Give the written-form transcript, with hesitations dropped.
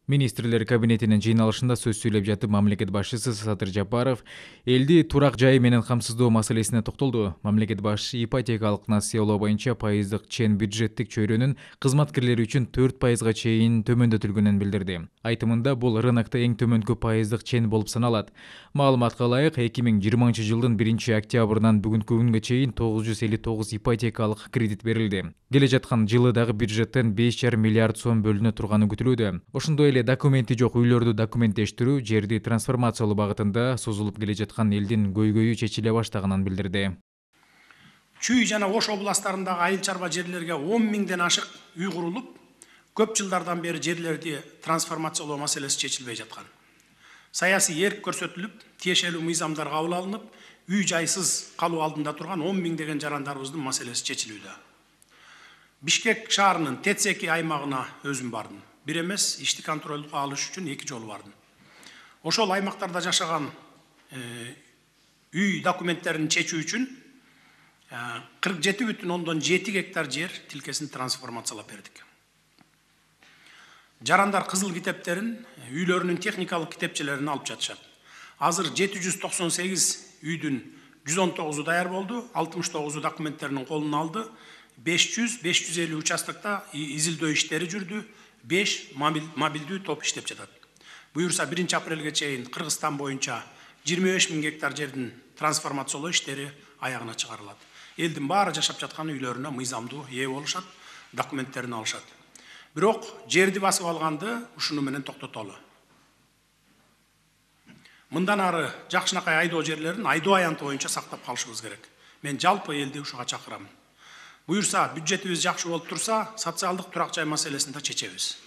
Министрлер кабинетинин жыйналышында сөз сүйлөп жатып, мамлекет башчысы Садыр Жапаров элди турак жай менен камсыздоо маселесине токтолду. Мамлекет башчысы ипотекалык нациялоо боюнча пайыздык чен бюджеттик чөйрөнүн кызматкерлер үчүн 4%га чейин төмөндөтүлгөнүн билдирди. Айтымында бул рынокто эң төмөнкү пайыздык чен болуп саналат. Маалыматка ылайык, 2020 жылдын 1 октябрынан бүгүнкү күнгө чейин 959 ипотекалык кредит берилди. Келе жаткан жылы дагы бюджеттен 5,5 миллиард сом бөлүнө турганы күтүлүүдө. Ошондой эле документи жок үйлөрдү документтештирүү жерди трансформациялоо багытында созулуп келе жаткан элдин көйгөйү чечиле баштаганын билдирди. Чүй жана Ош областарындагы айыл чарба жерлерге 10 миңден ашык үй курулуп, көп жылдардан бери жерлерди трансформациялоо маселеси чечилбей жаткан. Саясий эрк көрсөтүлүп, тиешелүү мыйзамдар кабыл алынып, үй жайсыз калуу алдында турган 10 миңдеген жарандарыбыздын маселеси чечилүүдө. Бишкек шаарынын Тецеки аймагына өзүм бардым. Бир эмес, ишти контролдук алыш үчүн 2 жолу бардым. Ошол аймактарда жашаган үй документтерин чечүү үчүн 47,7 гектар жер тилкесин трансформациялап бердик. Жарандар кызыл китептерин, үйлөрүнүн техникалык китепчелерин алып жатышат. Азыр 798 үйдүн 119 даяр болду, 69 документтеринин колуна алды, 500-550 участокта изилдөө иштери жүрдү, 5 мобилдүү топ иштеп жатат. Буюрса 1 апрелге чейин Кыргызстан боюнча 25 000 гектар жердин трансформациялоо иштери аягына чыгарылат. Элдин баары жашап жаткан үйлөрүнө мыйзамдуу ээ болушат, документтерин алышат. Бирок жерди басып алганды ушуну менен токтотолу. Мындан ары жакшынакай айдоо жерлерин айдоо аянты боюнча сактап калышыбыз керек. Мен жалпы элди ушуга чакырам. Буюрса, бюджетибиз жакшы болуп турса, социалдык турак жай маселесин да чечебиз.